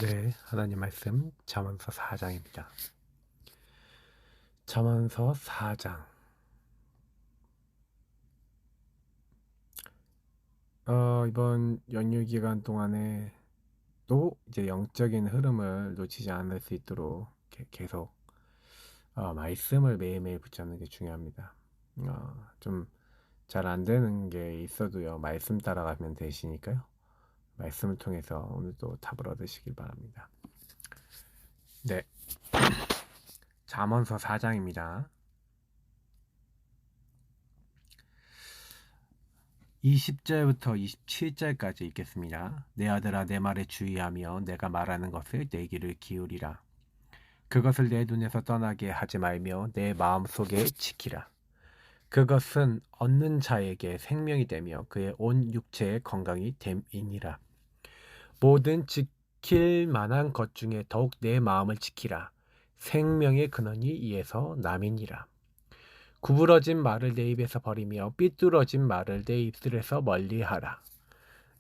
네, 하나님 말씀 잠언서 4장입니다. 잠언서 4장. 이번 연휴 기간 동안에 또 이제 영적인 흐름을 놓치지 않을 수 있도록 계속 말씀을 매일매일 붙잡는 게 중요합니다. 좀 잘 안 되는 게 있어도요, 말씀 따라가면 되시니까요. 말씀을 통해서 오늘도 답을 얻으시길 바랍니다. 네, 잠언서 4장입니다. 20절부터 27절까지 읽겠습니다. 내 아들아, 내 말에 주의하며 내가 말하는 것을 내 귀를 기울이라. 그것을 내 눈에서 떠나게 하지 말며 내 마음속에 지키라. 그것은 얻는 자에게 생명이 되며 그의 온 육체의 건강이 됨이니라. 모든 지킬 만한 것 중에 더욱 내 마음을 지키라. 생명의 근원이 이에서 남이니라. 구부러진 말을 내 입에서 버리며 삐뚤어진 말을 내 입술에서 멀리하라.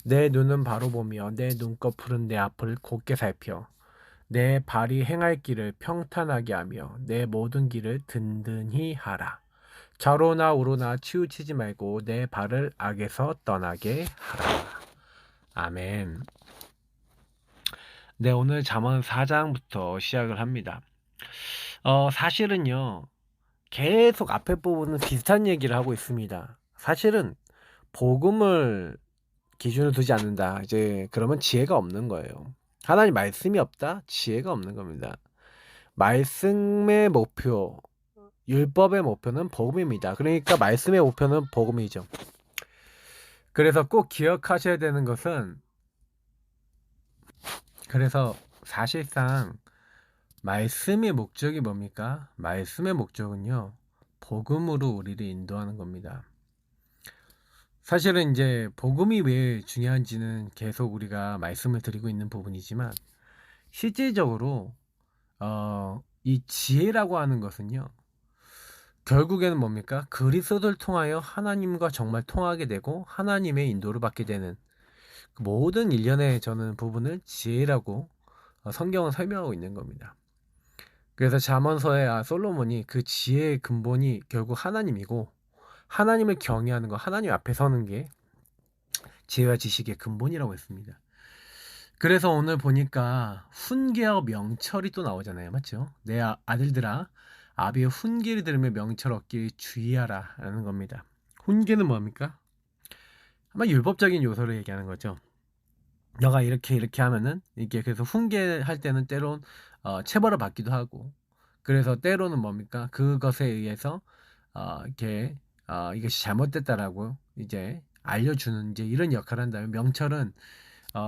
내 눈은 바로 보며 내 눈꺼풀은 내 앞을 곧게 살펴 내 발이 행할 길을 평탄하게 하며 내 모든 길을 든든히 하라. 좌로나 우로나 치우치지 말고 내 발을 악에서 떠나게 하라. 아멘. 네, 오늘 잠언 4장부터 시작을 합니다. 사실은요, 계속 앞에 부분은 비슷한 얘기를 하고 있습니다. 사실은 복음을 기준으로 두지 않는다. 이제 그러면 지혜가 없는 거예요. 하나님 말씀이 없다? 지혜가 없는 겁니다. 말씀의 목표, 율법의 목표는 복음입니다. 그러니까 말씀의 목표는 복음이죠. 그래서 꼭 기억하셔야 되는 것은, 그래서 사실상 말씀의 목적이 뭡니까? 말씀의 목적은요, 복음으로 우리를 인도하는 겁니다. 사실은 이제 복음이 왜 중요한지는 계속 우리가 말씀을 드리고 있는 부분이지만, 실질적으로 이 지혜라고 하는 것은요, 결국에는 뭡니까? 그리스도를 통하여 하나님과 정말 통하게 되고 하나님의 인도를 받게 되는 그 모든 일련의 저는 부분을 지혜라고 성경은 설명하고 있는 겁니다. 그래서 잠언서의 솔로몬이 그 지혜의 근본이 결국 하나님이고, 하나님을 경외하는 거, 하나님 앞에 서는 게 지혜와 지식의 근본이라고 했습니다. 그래서 오늘 보니까 훈계와 명철이 또 나오잖아요. 맞죠? 내 아들들아, 아비의 훈계를 들으며 명철 얻기를 주의하라 라는 겁니다. 훈계는 뭡니까? 아마 율법적인 요소를 얘기하는 거죠. 너가 이렇게 하면은, 이게 그래서 훈계할 때는 때론 체벌을 받기도 하고, 그래서 때로는 뭡니까? 그것에 의해서 이렇게 이것이 잘못됐다라고 이제 알려주는 이제 이런 역할을 한다면, 명철은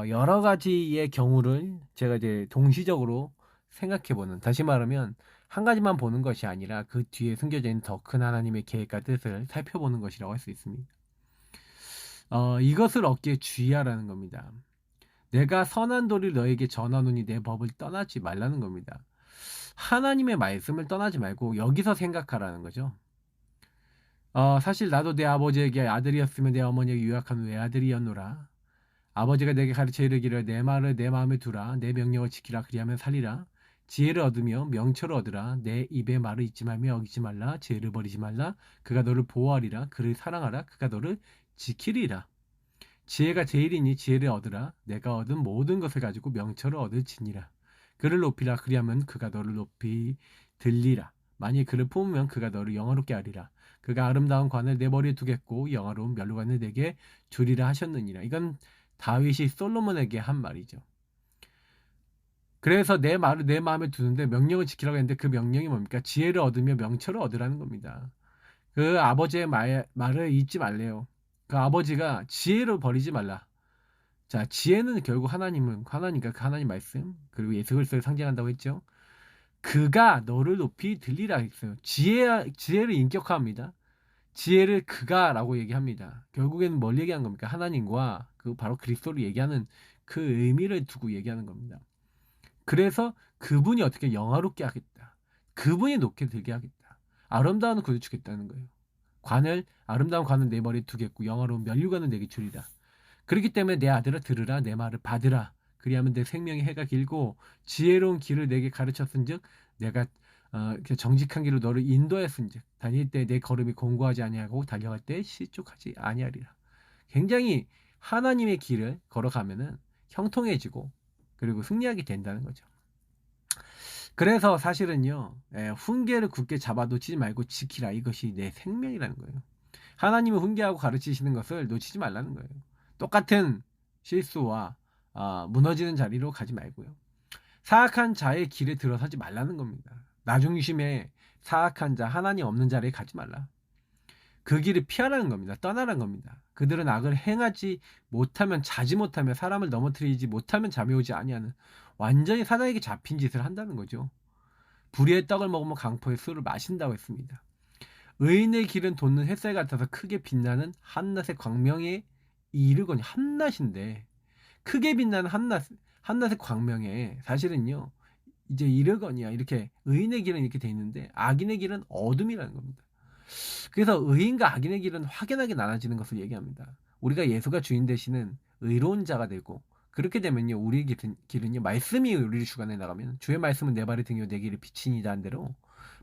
여러 가지의 경우를 제가 이제 동시적으로 생각해보는, 다시 말하면 한 가지만 보는 것이 아니라 그 뒤에 숨겨져 있는 더 큰 하나님의 계획과 뜻을 살펴보는 것이라고 할 수 있습니다. 이것을 얻기에 주의하라는 겁니다. 내가 선한 도리를 너에게 전하노니 내 법을 떠나지 말라는 겁니다. 하나님의 말씀을 떠나지 말고 여기서 생각하라는 거죠. 사실 나도 내 아버지에게 아들이었으면 내 어머니에게 유약한 외아들이었노라. 아버지가 내게 가르쳐 이르기를 내 말을 내 마음에 두라. 내 명령을 지키라. 그리하면 살리라. 지혜를 얻으며 명철을 얻으라. 내 입에 말을 잊지 말며 어기지 말라. 지혜를 버리지 말라. 그가 너를 보호하리라. 그를 사랑하라. 그가 너를 지키리라. 지혜가 제일이니 지혜를 얻으라. 내가 얻은 모든 것을 가지고 명철을 얻을지니라. 그를 높이라. 그리하면 그가 너를 높이 들리라. 만일 그를 품으면 그가 너를 영화롭게 하리라. 그가 아름다운 관을 내 머리에 두겠고 영화로운 면류관을 내게 주리라 하셨느니라. 이건 다윗이 솔로몬에게 한 말이죠. 그래서 내 말을 내 마음에 두는데 명령을 지키라고 했는데 그 명령이 뭡니까? 지혜를 얻으며 명철을 얻으라는 겁니다. 그 아버지의 말을 잊지 말래요. 그 아버지가 지혜를 버리지 말라. 자, 지혜는 결국 하나님과 그 하나님 말씀, 그리고 예수 그리스도를 상징한다고 했죠. 그가 너를 높이 들리라 했어요. 지혜를 인격화합니다. 지혜를 그가라고 얘기합니다. 결국에는 뭘 얘기한 겁니까? 하나님과 그 바로 그리스도를 얘기하는 그 의미를 두고 얘기하는 겁니다. 그래서 그분이 어떻게 영화롭게 하겠다. 그분이 높게 들게 하겠다. 아름다운 구을 주겠다는 거예요. 아름다운 관을 내 머리에 두겠고 영화로운 면류관을 내게 주리라. 그렇기 때문에 내 아들아 들으라. 내 말을 받으라. 그리하면 내 생명의 해가 길고 지혜로운 길을 내게 가르쳤은즉 내가 이렇게 정직한 길로 너를 인도했은즉 다닐 때 내 걸음이 공고하지 아니하고 달려갈 때 실족하지 아니하리라. 굉장히 하나님의 길을 걸어가면은 형통해지고 그리고 승리하게 된다는 거죠. 그래서 사실은요, 훈계를 굳게 잡아놓지 말고 지키라. 이것이 내 생명이라는 거예요. 하나님은 훈계하고 가르치시는 것을 놓치지 말라는 거예요. 똑같은 실수와 무너지는 자리로 가지 말고요. 사악한 자의 길에 들어서지 말라는 겁니다. 나 중심의 사악한 자, 하나님 없는 자리에 가지 말라. 그 길을 피하라는 겁니다. 떠나라는 겁니다. 그들은 악을 행하지 못하면, 자지 못하면, 사람을 넘어뜨리지 못하면 잠이 오지 아니하는, 완전히 사단에게 잡힌 짓을 한다는 거죠. 불의의 떡을 먹으면 강포의 술을 마신다고 했습니다. 의인의 길은 돋는 햇살 같아서 크게 빛나는 한낮의 광명에 이르거니. 한낮인데 크게 빛나는 한낮의 광명에 사실은요, 이제 이르거니야, 이렇게 의인의 길은 이렇게 돼 있는데 악인의 길은 어둠이라는 겁니다. 그래서 의인과 악인의 길은 확연하게 나눠지는 것을 얘기합니다. 우리가 예수가 주인 되시는 의로운 자가 되고, 그렇게 되면요, 우리 길은요, 말씀이 우리를 주관해 나가면, 주의 말씀은 내 발의 등이요 내 길의 빛이니이다 한 대로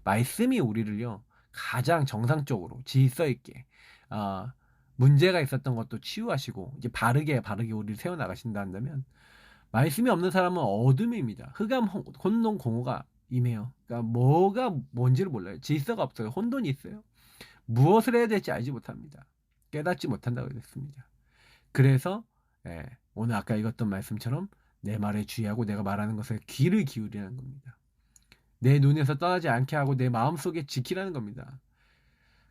말씀이 우리를요 가장 정상적으로 질서 있게 문제가 있었던 것도 치유하시고 이제 바르게 우리를 세워 나가신다 한다면, 말씀이 없는 사람은 어둠입니다. 흑암, 혼돈, 공허가 임해요. 그러니까 뭐가 뭔지를 몰라요. 질서가 없어요. 혼돈이 있어요. 무엇을 해야 될지 알지 못합니다. 깨닫지 못한다고 했습니다. 그래서 오늘 아까 읽었던 말씀처럼 내 말에 주의하고 내가 말하는 것에 귀를 기울이라는 겁니다. 내 눈에서 떠나지 않게 하고 내 마음속에 지키라는 겁니다.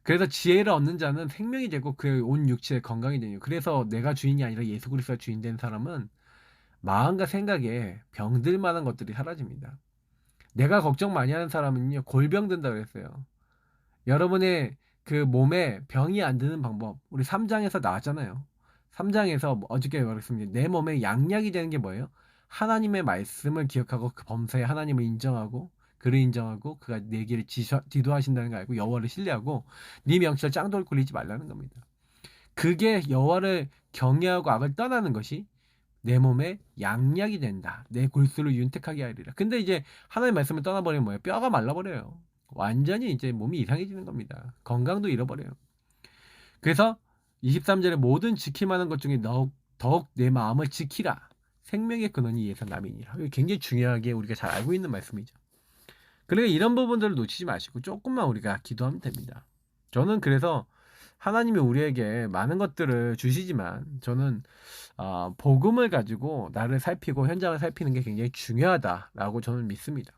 그래서 지혜를 얻는 자는 생명이 되고 그의 온 육체의 건강이 되요. 그래서 내가 주인이 아니라 예수 그리스도가 주인 된 사람은 마음과 생각에 병들 만한 것들이 사라집니다. 내가 걱정 많이 하는 사람은요, 골병 든다 그랬어요. 여러분의 그 몸에 병이 안 드는 방법, 우리 3장에서 나왔잖아요. 3장에서 어저께 말했습니다. 내 몸에 양약이 되는 게 뭐예요? 하나님의 말씀을 기억하고 그 범사에 하나님을 인정하고 그를 인정하고 그가 내 길을 지도하신다는 걸 알고 여호와를 신뢰하고 네 명철 짱돌 굴리지 말라는 겁니다. 그게 여호와를 경외하고 악을 떠나는 것이 내 몸에 양약이 된다. 내 골수를 윤택하게 하리라. 근데 이제 하나님 말씀을 떠나버리면 뭐예요? 뼈가 말라버려요. 완전히 이제 몸이 이상해지는 겁니다. 건강도 잃어버려요. 그래서 23절에 모든 지킬만한 것 중에 더욱 내 마음을 지키라. 생명의 근원이 예서 남이니라. 굉장히 중요하게 우리가 잘 알고 있는 말씀이죠. 그러니까 이런 부분들을 놓치지 마시고 조금만 우리가 기도하면 됩니다. 저는 그래서 하나님이 우리에게 많은 것들을 주시지만 저는 복음을 가지고 나를 살피고 현장을 살피는 게 굉장히 중요하다라고 저는 믿습니다.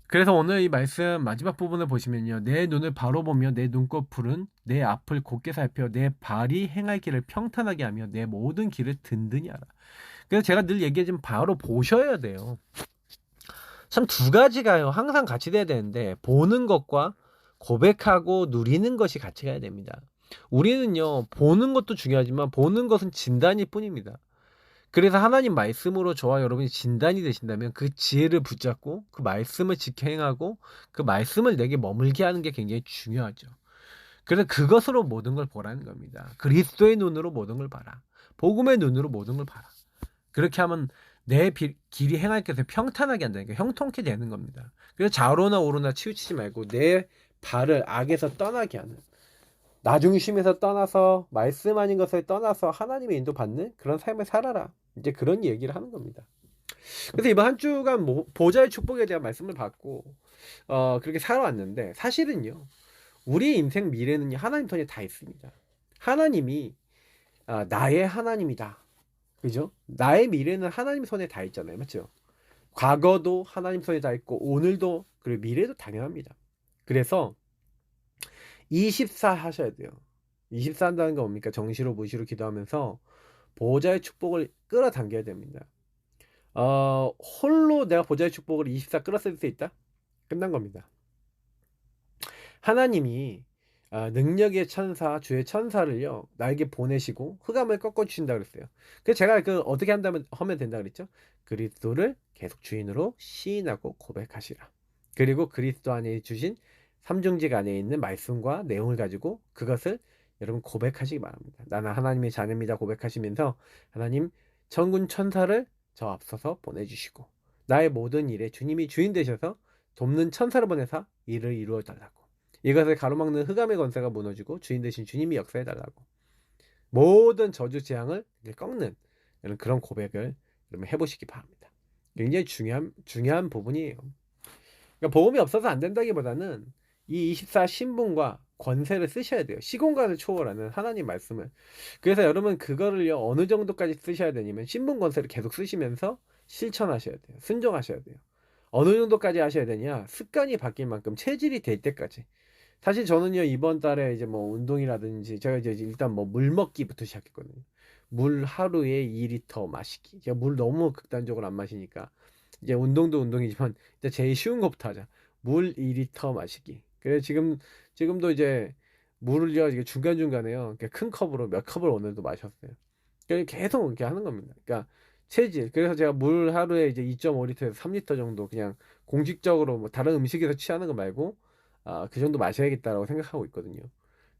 그래서 오늘 이 말씀 마지막 부분을 보시면요, 내 눈을 바로 보며 내 눈꺼풀은 내 앞을 곧게 살펴 내 발이 행할 길을 평탄하게 하며 내 모든 길을 든든히 하라. 그래서 제가 늘 얘기하지만 바로 보셔야 돼요. 참 두 가지가요 항상 같이 돼야 되는데, 보는 것과 고백하고 누리는 것이 같이 가야 됩니다. 우리는요, 보는 것도 중요하지만 보는 것은 진단일 뿐입니다. 그래서 하나님 말씀으로 저와 여러분이 진단이 되신다면 그 지혜를 붙잡고 그 말씀을 지켜 행하고 그 말씀을 내게 머물게 하는 게 굉장히 중요하죠. 그래서 그것으로 모든 걸 보라는 겁니다. 그리스도의 눈으로 모든 걸 봐라. 복음의 눈으로 모든 걸 봐라. 그렇게 하면 내 길이 행할 것을 평탄하게 한다니까, 형통케 되는 겁니다. 그래서 좌로나 우로나 치우치지 말고 내 발을 악에서 떠나게 하는, 나 중심에서 떠나서 말씀 아닌 것을 떠나서 하나님의 인도 받는 그런 삶을 살아라. 이제 그런 얘기를 하는 겁니다. 그래서 이번 한 주간 보좌의 축복에 대한 말씀을 받고 그렇게 살아왔는데, 사실은요, 우리 인생 미래는 하나님 손에 다 있습니다. 하나님이 나의 하나님이다. 그죠? 나의 미래는 하나님 손에 다 있잖아요. 맞죠? 과거도 하나님 손에 다 있고 오늘도 그리고 미래도 당연합니다. 그래서 24 하셔야 돼요. 24 한다는 건 뭡니까? 정시로 무시로 기도하면서 보호자의 축복을 끌어당겨야 됩니다. 홀로 내가 보호자의 축복을 24 끌어쓸 수 있다? 끝난 겁니다. 하나님이 능력의 천사, 주의 천사를요 나에게 보내시고 흑암을 꺾어주신다 그랬어요. 그래서 제가 어떻게 하면 된다 그랬죠? 그리스도를 계속 주인으로 시인하고 고백하시라. 그리고 그리스도 안에 주신 삼중직 안에 있는 말씀과 내용을 가지고 그것을 여러분 고백하시기 바랍니다. 나는 하나님의 자녀입니다 고백하시면서, 하나님 천군 천사를 저 앞서서 보내주시고 나의 모든 일에 주님이 주인 되셔서 돕는 천사를 보내사 일을 이루어 달라고. 이것을 가로막는 흑암의 권세가 무너지고 주인 되신 주님이 역사해 달라고. 모든 저주 재앙을 꺾는 그런 고백을 여러분 해보시기 바랍니다. 굉장히 중요한 부분이에요. 그러니까 복음이 없어서 안 된다기보다는 이 24 신분과 권세를 쓰셔야 돼요. 시공간을 초월하는 하나님 말씀을. 그래서 여러분 그거를요 어느 정도까지 쓰셔야 되냐면 신분 권세를 계속 쓰시면서 실천하셔야 돼요. 순종하셔야 돼요. 어느 정도까지 하셔야 되냐? 습관이 바뀔 만큼 체질이 될 때까지. 사실 저는요 이번 달에 이제 뭐 운동이라든지 제가 이제 일단 뭐 물 먹기부터 시작했거든요. 물 하루에 2리터 마시기. 제가 물 너무 극단적으로 안 마시니까 이제 운동도 운동이지만 이제 제일 쉬운 것부터 하자. 물 2리터 마시기. 그래서 지금도 이제 물을요 이게 중간중간에요. 큰 컵으로 몇 컵을 오늘도 마셨어요. 그러니까 계속 이렇게 하는 겁니다. 그러니까 체질. 그래서 제가 물 하루에 이제 2.5리터에서 3리터 정도 그냥 공식적으로 뭐 다른 음식에서 취하는 거 말고 그 정도 마셔야겠다라고 생각하고 있거든요.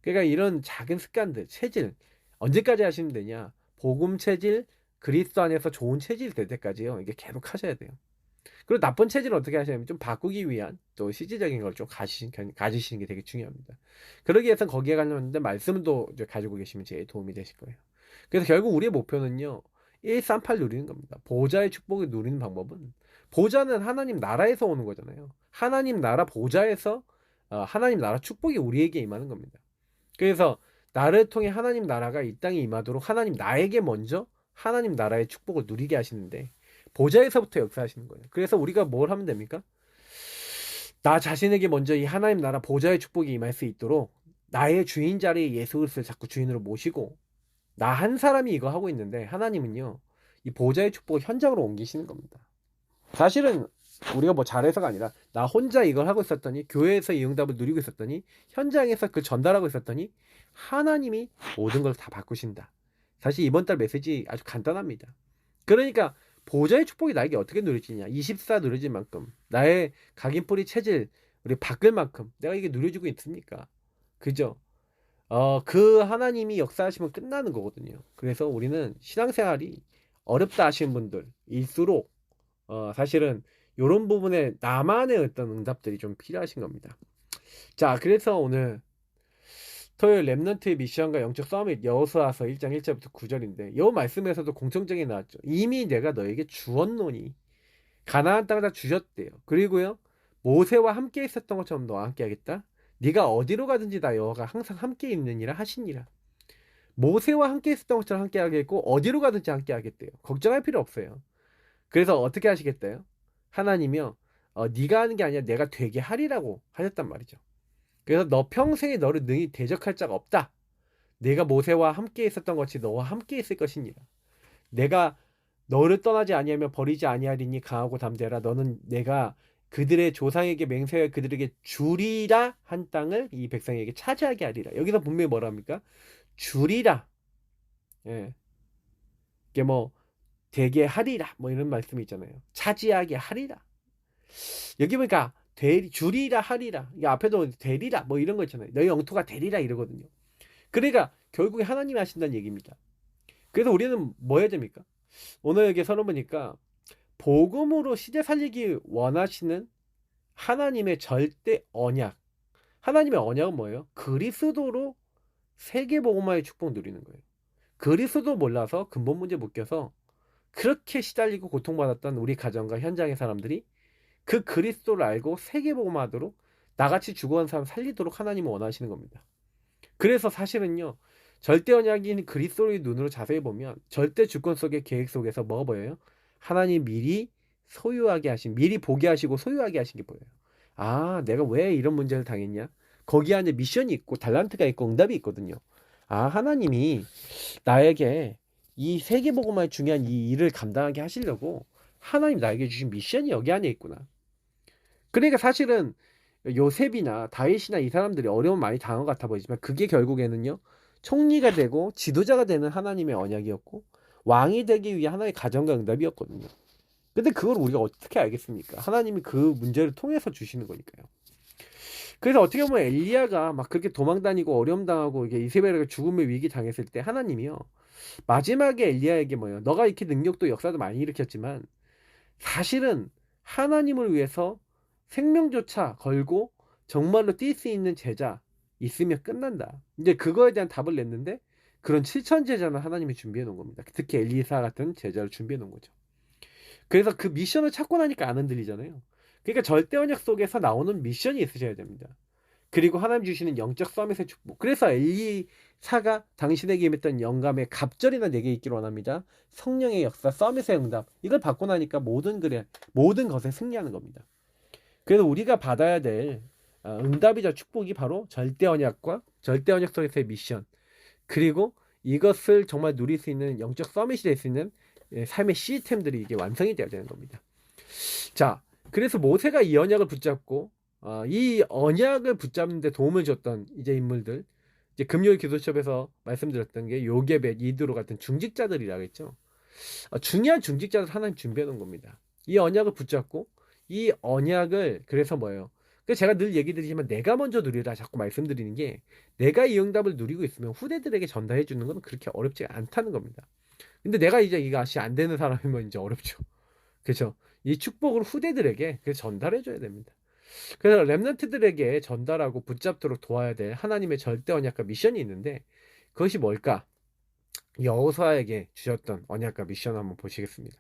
그러니까 이런 작은 습관들, 체질 언제까지 하시면 되냐? 복음 체질, 그리스도 안에서 좋은 체질 될 때까지요. 이게 계속 하셔야 돼요. 그리고 나쁜 체질을 어떻게 하시냐면 좀 바꾸기 위한 또 실질적인 걸 좀 가지시는 게 되게 중요합니다. 그러기 위해서는 거기에 관련된 말씀도 이제 가지고 계시면 제일 도움이 되실 거예요. 그래서 결국 우리의 목표는요. 138 누리는 겁니다. 보좌의 축복을 누리는 방법은 보좌는 하나님 나라에서 오는 거잖아요. 하나님 나라 보좌에서 하나님 나라 축복이 우리에게 임하는 겁니다. 그래서 나를 통해 하나님 나라가 이 땅에 임하도록 하나님 나에게 먼저 하나님 나라의 축복을 누리게 하시는데 보좌에서부터 역사하시는 거예요. 그래서 우리가 뭘 하면 됩니까? 나 자신에게 먼저 이 하나님 나라 보좌의 축복이 임할 수 있도록 나의 주인 자리에 예수 그리스도를 자꾸 주인으로 모시고 나 한 사람이 이거 하고 있는데 하나님은요 이 보좌의 축복을 현장으로 옮기시는 겁니다. 사실은 우리가 뭐 잘해서가 아니라 나 혼자 이걸 하고 있었더니 교회에서 이 응답을 누리고 있었더니 현장에서 그 전달하고 있었더니 하나님이 모든 걸 다 바꾸신다. 사실 이번 달 메시지 아주 간단합니다. 그러니까 보좌의 축복이 나에게 어떻게 누려지냐. 24 누려질 만큼 나의 각인뿌리 체질 우리 바꿀 만큼 내가 이게 누려지고 있습니까? 그죠? 그 하나님이 역사하시면 끝나는 거거든요. 그래서 우리는 신앙생활이 어렵다 하시는 분들일수록 사실은 이런 부분에 나만의 어떤 응답들이 좀 필요하신 겁니다. 자, 그래서 오늘 토요일 렘넌트의 미션과 영적 서밋 여호수아서 1장 1절부터 9절인데 이 말씀에서도 공통적인 나왔죠. 이미 내가 너에게 주었노니 가나안 땅을 다 주셨대요. 그리고요 모세와 함께 있었던 것처럼 너와 함께 하겠다. 네가 어디로 가든지 다 여호와가 항상 함께 있느니라 하시니라. 모세와 함께 있었던 것처럼 함께 하겠고 어디로 가든지 함께 하겠대요. 걱정할 필요 없어요. 그래서 어떻게 하시겠대요? 하나님이요 네가 하는 게 아니라 내가 되게 하리라고 하셨단 말이죠. 그래서 너 평생에 너를 능히 대적할 자가 없다. 내가 모세와 함께 있었던 것이 너와 함께 있을 것이니라. 내가 너를 떠나지 아니하며 버리지 아니하리니 강하고 담대하라. 너는 내가 그들의 조상에게 맹세하여 그들에게 주리라 한 땅을 이 백성에게 차지하게 하리라. 여기서 분명히 뭐라 합니까? 주리라. 예. 이게 뭐 되게 하리라 뭐 이런 말씀이 있잖아요. 차지하게 하리라. 여기 보니까 주리라 하리라. 이 앞에도 되리라 뭐 이런 거 있잖아요. 너희 영토가 되리라 이러거든요. 그러니까 결국에 하나님이 하신다는 얘기입니다. 그래서 우리는 뭐 해야 됩니까? 오늘 여기 서론 보니까 복음으로 시대 살리기 원하시는 하나님의 절대 언약. 하나님의 언약은 뭐예요? 그리스도로 세계 복음화의 축복 누리는 거예요. 그리스도 몰라서 근본 문제 못 껴서 그렇게 시달리고 고통받았던 우리 가정과 현장의 사람들이 그 그리스도를 알고 세계 복음화하도록 나같이 죽어간 사람 살리도록 하나님은 원하시는 겁니다. 그래서 사실은요. 절대 언약인 그리스도의 눈으로 자세히 보면 절대 주권 속의 계획 속에서 뭐가 보여요? 하나님 미리 소유하게 하신, 미리 보게 하시고 소유하게 하신 게 보여요. 아, 내가 왜 이런 문제를 당했냐? 거기 안에 미션이 있고 달란트가 있고 응답이 있거든요. 아, 하나님이 나에게 이 세계복음화의 중요한 이 일을 감당하게 하시려고 하나님 나에게 주신 미션이 여기 안에 있구나. 그러니까 사실은 요셉이나 다윗이나 이 사람들이 어려움 많이 당한 것 같아 보이지만 그게 결국에는요. 총리가 되고 지도자가 되는 하나님의 언약이었고 왕이 되기 위해 하나의 가정과 응답이었거든요. 근데 그걸 우리가 어떻게 알겠습니까? 하나님이 그 문제를 통해서 주시는 거니까요. 그래서 어떻게 보면 엘리야가 막 그렇게 도망다니고 어려움 당하고 이게 이세벨에게 죽음의 위기 당했을 때 하나님이요. 마지막에 엘리야에게 뭐예요? 너가 이렇게 능력도 역사도 많이 일으켰지만 사실은 하나님을 위해서 생명조차 걸고 정말로 뛸 수 있는 제자 있으면 끝난다. 이제 그거에 대한 답을 냈는데 그런 7천 제자는 하나님이 준비해 놓은 겁니다. 특히 엘리사 같은 제자를 준비해 놓은 거죠. 그래서 그 미션을 찾고 나니까 안 흔들리잖아요. 그러니까 절대 언약 속에서 나오는 미션이 있으셔야 됩니다. 그리고 하나님 주시는 영적 서밋의 축복. 그래서 엘리사가 당신에게 임했던 영감의 갑절이나 내게 있기를 원합니다. 성령의 역사, 서밋의 응답. 이걸 받고 나니까 모든 것에 승리하는 겁니다. 그래서 우리가 받아야 될 응답이자 축복이 바로 절대 언약과 절대 언약 속에서의 미션. 그리고 이것을 정말 누릴 수 있는 영적 서밋이 될 수 있는 삶의 시스템들이 이게 완성이 되어야 되는 겁니다. 자, 그래서 모세가 이 언약을 붙잡고 이 언약을 붙잡는 데 도움을 줬던 이제 인물들, 이제 금요일 기도첩에서 말씀드렸던 게 요게벳, 이드로 같은 중직자들이라고 했죠. 중요한 중직자들 하나님 준비해 놓은 겁니다. 이 언약을 붙잡고 이 언약을 그래서 뭐예요? 그 제가 늘 얘기 드리지만 내가 먼저 누리라 자꾸 말씀드리는 게 내가 이 응답을 누리고 있으면 후대들에게 전달해 주는 건 그렇게 어렵지 않다는 겁니다. 근데 내가 이제 이것이 안 되는 사람이면 이제 어렵죠. 그렇죠? 이 축복을 후대들에게 전달해 줘야 됩니다. 그래서 렘넌트들에게 전달하고 붙잡도록 도와야 될 하나님의 절대 언약과 미션이 있는데 그것이 뭘까? 여호수아에게 주셨던 언약과 미션 한번 보시겠습니다.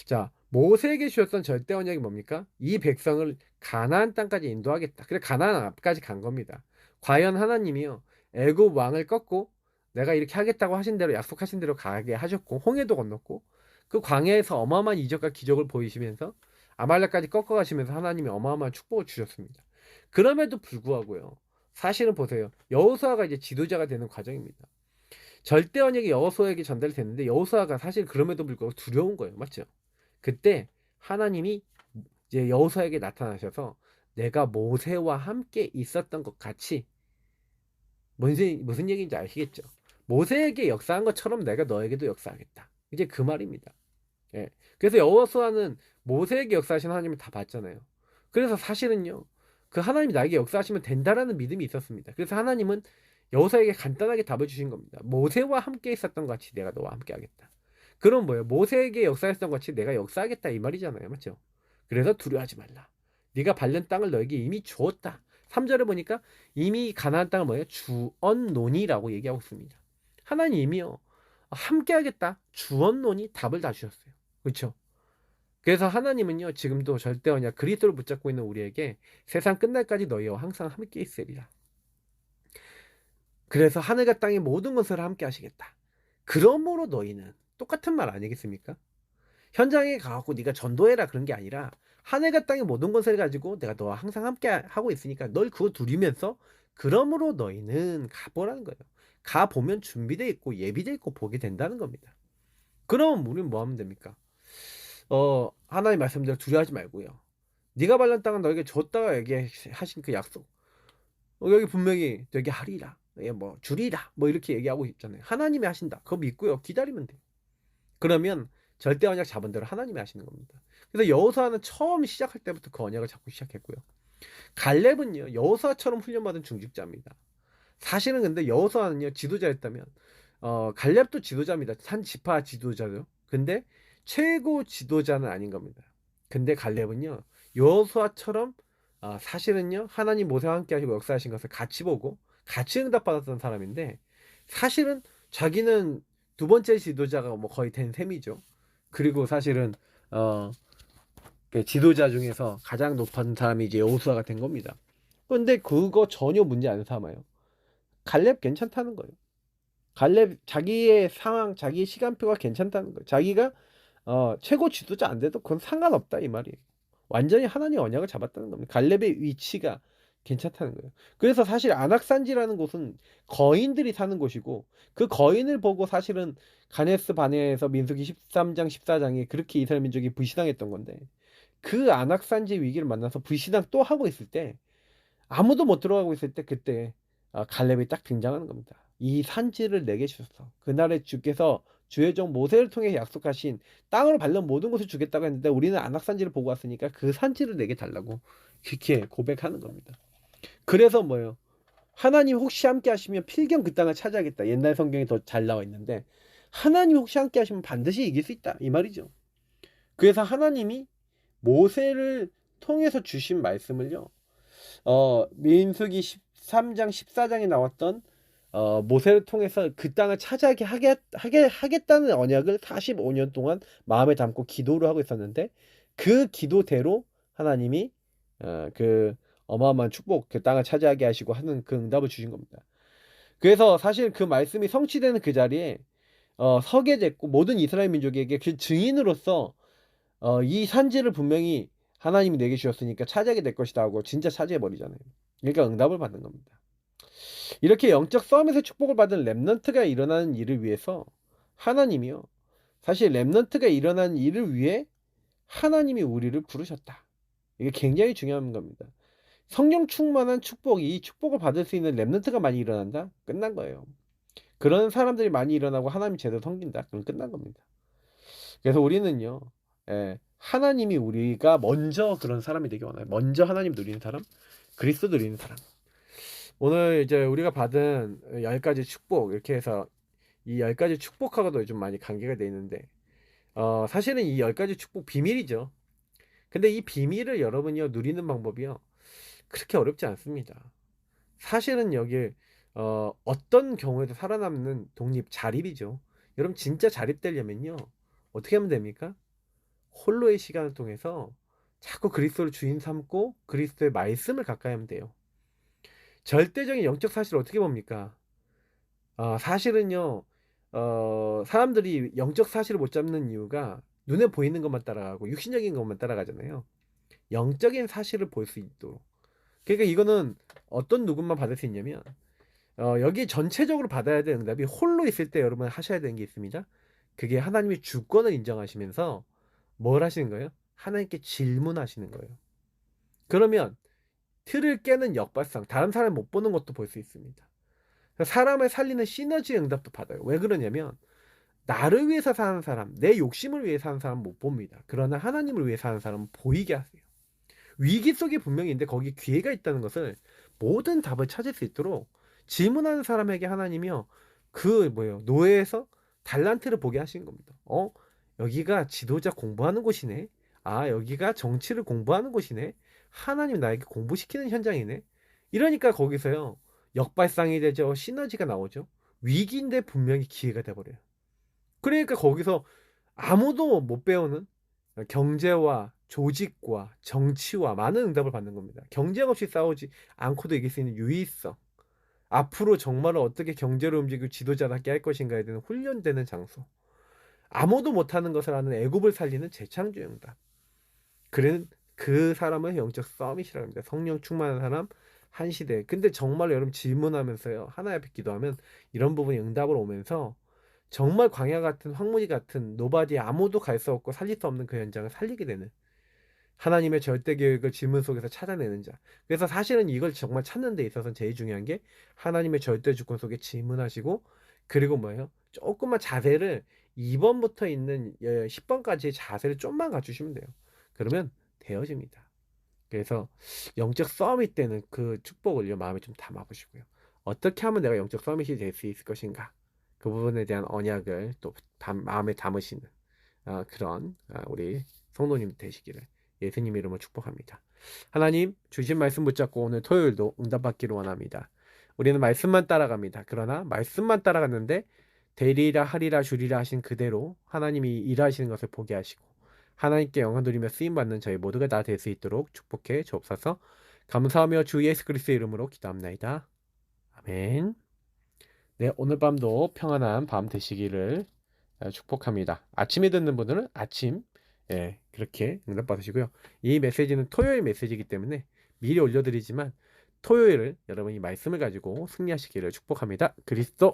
자, 모세에게 주셨던 절대 언약이 뭡니까? 이 백성을 가나안 땅까지 인도하겠다. 그래 가나안 앞까지 간 겁니다. 과연 하나님이요 애굽 왕을 꺾고 내가 이렇게 하겠다고 하신 대로 약속하신 대로 가게 하셨고 홍해도 건넜고 그 광야에서 어마어마한 이적과 기적을 보이시면서 아말렉까지 꺾어가시면서 하나님이 어마어마한 축복을 주셨습니다. 그럼에도 불구하고요. 사실은 보세요. 여호수아가 이제 지도자가 되는 과정입니다. 절대 언약이 여호수아에게 전달됐는데 여호수아가 사실 그럼에도 불구하고 두려운 거예요. 맞죠? 그때 하나님이 이제 여호수아에게 나타나셔서 내가 모세와 함께 있었던 것 같이 무슨 얘기인지 아시겠죠? 모세에게 역사한 것처럼 내가 너에게도 역사하겠다. 이제 그 말입니다. 예. 그래서 여호수아는 모세에게 역사하신 하나님을 다 봤잖아요. 그래서 사실은요. 그 하나님이 나에게 역사하시면 된다라는 믿음이 있었습니다. 그래서 하나님은 여호수아에게 간단하게 답을 주신 겁니다. 모세와 함께 있었던 것 같이 내가 너와 함께 하겠다. 그럼 뭐예요? 모세에게 역사했던 것 같이 내가 역사하겠다 이 말이잖아요. 맞죠? 그래서 두려워하지 말라. 네가 밟는 땅을 너에게 이미 주었다. 3절에 보니까 이미 가나안 땅을 뭐예요? 주언노니라고 얘기하고 있습니다. 하나님이요. 함께 하겠다. 주언노니 답을 다 주셨어요. 그렇죠? 그래서 하나님은요. 지금도 절대 언약 그리스도를 붙잡고 있는 우리에게 세상 끝날까지 너희와 항상 함께 있으리라. 그래서 하늘과 땅의 모든 것을 함께 하시겠다. 그러므로 너희는 똑같은 말 아니겠습니까? 현장에 가갖고 네가 전도해라 그런 게 아니라 하늘과 땅의 모든 것을 가지고 내가 너와 항상 함께 하고 있으니까 널 그거 누리면서 그러므로 너희는 가보라는 거예요. 가보면 준비되어 있고 예비되어 있고 보게 된다는 겁니다. 그럼 우리는 뭐 하면 됩니까? 하나님 말씀대로 두려워하지 말고요. 네가 밟는 땅은 너에게 줬다가 얘기하신 그 약속. 여기 분명히 되게 하리라. 뭐 주리라. 뭐 이렇게 얘기하고 있잖아요. 하나님이 하신다. 그거 믿고요. 기다리면 돼요. 그러면 절대 언약 잡은 대로 하나님이 하시는 겁니다. 그래서 여호수아는 처음 시작할 때부터 그 언약을 잡고 시작했고요. 갈렙은요. 여호수아처럼 훈련받은 중직자입니다. 사실은 근데 여호수아는요. 지도자였다면 갈렙도 지도자입니다. 한 지파 지도자죠. 근데 최고 지도자는 아닌 겁니다. 근데 갈렙은요. 여호수아처럼 사실은요. 하나님 모세와 함께 하시고 역사하신 것을 같이 보고 같이 응답받았던 사람인데 사실은 자기는 두 번째 지도자가 뭐 거의 된 셈이죠. 그리고 사실은 지도자 중에서 가장 높은 사람이 이제 여호수아가 된 겁니다. 근데 그거 전혀 문제 안 삼아요. 갈렙 괜찮다는 거예요. 갈렙 자기의 상황, 자기의 시간표가 괜찮다는 거예요. 자기가 최고 지도자 안 돼도 그건 상관없다 이 말이에요. 완전히 하나님 언약을 잡았다는 겁니다. 갈렙의 위치가 괜찮다는 거예요. 그래서 사실 안악산지라는 곳은 거인들이 사는 곳이고 그 거인을 보고 사실은 가네스 바네에서 민수기 13장 14장에 그렇게 이스라엘 민족이 불신앙했던 건데 그 안악산지 위기를 만나서 불신앙 또 하고 있을 때 아무도 못 들어가고 있을 때 그때 갈렙이 딱 등장하는 겁니다. 이 산지를 내게 주셨어. 그날에 주께서 주의 종 모세를 통해 약속하신 땅으로 밟는 모든 것을 주겠다고 했는데 우리는 안악산지를 보고 왔으니까 그 산지를 내게 달라고 그렇게 고백하는 겁니다. 그래서 뭐예요? 하나님 혹시 함께 하시면 필경 그 땅을 차지하겠다. 옛날 성경에 더 잘 나와 있는데 하나님이 혹시 함께 하시면 반드시 이길 수 있다 이 말이죠. 그래서 하나님이 모세를 통해서 주신 말씀을요. 민수기 13장 14장에 나왔던 모세를 통해서 그 땅을 차지하게 하겠다는 언약을 45년 동안 마음에 담고 기도를 하고 있었는데, 그 기도대로 하나님이 그 어마어마한 축복, 그 땅을 차지하게 하시고 하는 그 응답을 주신 겁니다. 그래서 사실 그 말씀이 성취되는 그 자리에 서게 됐고, 모든 이스라엘 민족에게 그 증인으로서 이 산지를 분명히 하나님이 내게 주셨으니까 차지하게 될 것이다 하고 진짜 차지해 버리잖아요. 그러니까 응답을 받는 겁니다. 이렇게 영적 싸움에서 축복을 받은 렘넌트가 일어나는 일을 위해서 하나님이요, 사실 렘넌트가 일어나는 일을 위해 하나님이 우리를 부르셨다. 이게 굉장히 중요한 겁니다. 성령 충만한 축복, 이 축복을 받을 수 있는 렘넌트가 많이 일어난다? 끝난 거예요. 그런 사람들이 많이 일어나고 하나님 제대로 섬긴다? 그럼 끝난 겁니다. 그래서 우리는요, 하나님이 우리가 먼저 그런 사람이 되기 원해요. 먼저 하나님 누리는 사람, 그리스도 누리는 사람. 오늘 이제 우리가 받은 10가지 축복, 이렇게 해서 이 10가지 축복하고도 요즘 많이 관계가 돼 있는데, 사실은 이 10가지 축복 비밀이죠. 근데 이 비밀을 여러분이요, 누리는 방법이요, 그렇게 어렵지 않습니다. 사실은 여기 어떤 경우에도 살아남는 독립, 자립이죠. 여러분 진짜 자립되려면요, 어떻게 하면 됩니까? 홀로의 시간을 통해서 자꾸 그리스도를 주인 삼고 그리스도의 말씀을 가까이 하면 돼요. 절대적인 영적 사실을 어떻게 봅니까? 사실은요, 사람들이 영적 사실을 못 잡는 이유가 눈에 보이는 것만 따라가고 육신적인 것만 따라가잖아요. 영적인 사실을 볼 수 있도록. 그러니까 이거는 어떤 누구만 받을 수 있냐면, 여기 전체적으로 받아야 될 응답이 홀로 있을 때 여러분 하셔야 되는 게 있습니다. 그게 하나님의 주권을 인정하시면서 뭘 하시는 거예요? 하나님께 질문하시는 거예요. 그러면 틀을 깨는 역발상, 다른 사람이 못 보는 것도 볼 수 있습니다. 사람을 살리는 시너지 응답도 받아요. 왜 그러냐면, 나를 위해서 사는 사람, 내 욕심을 위해 사는 사람 못 봅니다. 그러나 하나님을 위해 사는 사람은 보이게 하세요. 위기 속에 분명히 있는데 거기 기회가 있다는 것을, 모든 답을 찾을 수 있도록 질문하는 사람에게 하나님이요, 노예에서 달란트를 보게 하신 겁니다. 여기가 지도자 공부하는 곳이네. 여기가 정치를 공부하는 곳이네. 하나님 나에게 공부시키는 현장이네. 이러니까 거기서요, 역발상이 되죠. 시너지가 나오죠. 위기인데 분명히 기회가 돼버려요. 그러니까 거기서 아무도 못 배우는 경제와 조직과 정치와 많은 응답을 받는 겁니다. 경쟁 없이 싸우지 않고도 이길 수 있는 유의성, 앞으로 정말로 어떻게 경제를 움직이고 지도자답게 할 것인가에 대한 훈련되는 장소, 아무도 못하는 것을 하는 애굽을 살리는 재창조 응답. 그 사람은 영적 서밋이라고 합니다. 성령 충만한 사람, 한 시대. 근데 정말 여러분 질문하면서요, 하나님 앞에 기도하면 이런 부분이 응답으로 오면서 정말 광야 같은, 황무지 같은, 노바디, 아무도 갈 수 없고 살릴 수 없는 그 현장을 살리게 되는, 하나님의 절대 계획을 질문 속에서 찾아내는 자. 그래서 사실은 이걸 정말 찾는 데 있어서는 제일 중요한 게 하나님의 절대 주권 속에 질문하시고, 그리고 뭐예요? 조금만 자세를 2번부터 있는 10번까지의 자세를 좀만 갖추시면 돼요. 그러면 되어집니다. 그래서 영적 서밋 때는 그 축복을 마음에 좀 담아보시고요. 어떻게 하면 내가 영적 서밋이 될 수 있을 것인가? 그 부분에 대한 언약을 또 마음에 담으시는 그런 우리 성도님 되시기를 예수님 이름으로 축복합니다. 하나님 주신 말씀 붙잡고 오늘 토요일도 응답받기를 원합니다. 우리는 말씀만 따라갑니다. 그러나 말씀만 따라갔는데 되리라 하리라 주리라 하신 그대로 하나님이 일하시는 것을 보게 하시고 하나님께 영광 돌리며 쓰임받는 저희 모두가 다 될 수 있도록 축복해 주옵소서. 감사하며 주 예수 그리스도의 이름으로 기도합나이다. 아멘. 네, 오늘 밤도 평안한 밤 되시기를 축복합니다. 아침에 듣는 분들은 아침, 그렇게 응답 받으시고요. 이 메시지는 토요일 메시지이기 때문에 미리 올려드리지만 토요일을 여러분이 말씀을 가지고 승리하시기를 축복합니다. 그리스도